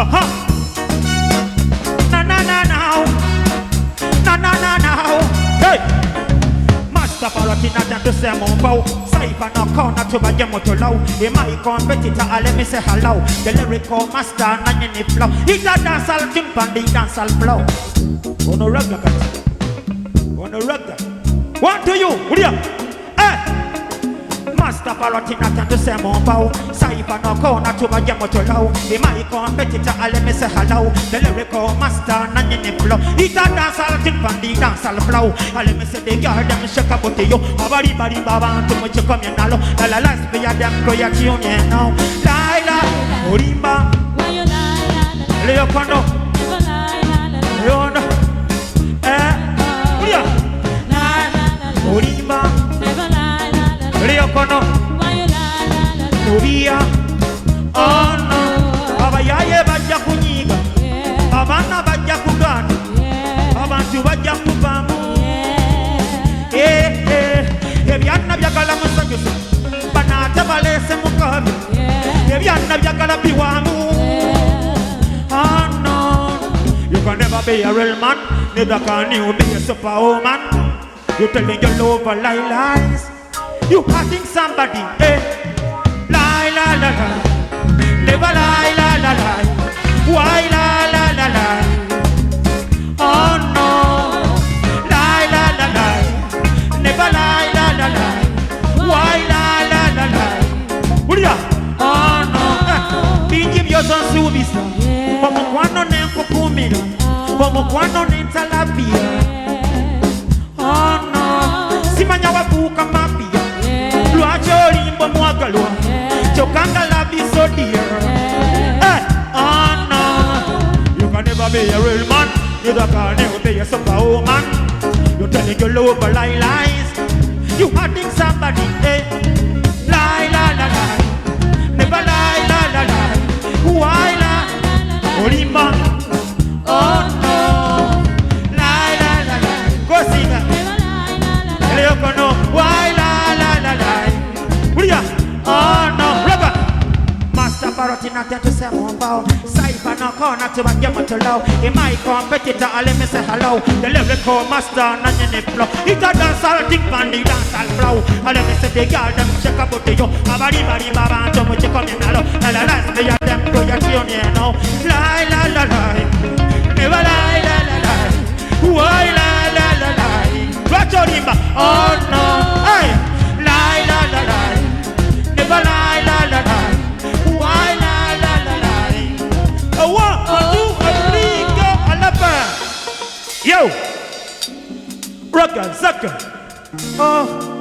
ha. Na na na now. Na na na now. Hey. Master Parrot not to say mon bow. Cypher no corner to buy your motor low. He my competitor, let me say hello. The lyrical master, none in the flow. He's a dance all jump and the dance all flow. On the rug, on the rug. One to you, William. Hey! Master Parrot not to say mon bow. Cypher no corner to buy your motor low. He my competitor, let me say hello. The lyrical master, none in the flow. He's a dance all jump and the dance all flow. Let me say the girl them shake up to you. Body body baba too much come in now. La la la, be a damn cry tune now. Laila, Orimba, Leo Kondo, Leona, Uria, Orimba, Leo Kondo, Uria, oh no, Abayaye baja kunyiga, Abana baja kugana, Abantu baja kubamu. Ebyana byagala musanyusa banata balese mukabi ebyana byagala biwamu. Oh no, you can never be a real man, neither can you be a superwoman. You telling your lover lies, you hurting somebody, lie la la la, never lie la la la, why la la la la. Oh no, lie la la la, never lie la la la, why la la la la. Uria, oh no, bingi byozo nsubisa, omukwano nenkukumira, omukwano nentalabia. Oh no, simanya wabuka mapia, lwaki olimba mwagalwa, kyokanga love is so dear. Oh no, you can never be a real man, neither can you be a superwoman. You're telling your lover lies, you hurting somebody, lie la la la, never lie la la la, why la, Olimba, oh no, lie la la la, go sing it, Leokono, why la la la la, Uria, oh no, rubber, Master Parrot not to say more about, Cypher no corner to buy your motor low, in my competitor, let me say hello, the lyrical master, none in the flow, it's a dance all thing, and the dance all flow, let me say the girl, them check up to you, body body baba, so much come in hello, and the last me at them, go your tune, you know, lie la la la, never lie la la la, why la la la la, watch your rimba, oh no, hey, lie la la la, never lie la la la, why la la la la, a 1, a 2, a 3, go, a lapa, yo, rocker, sucker, oh.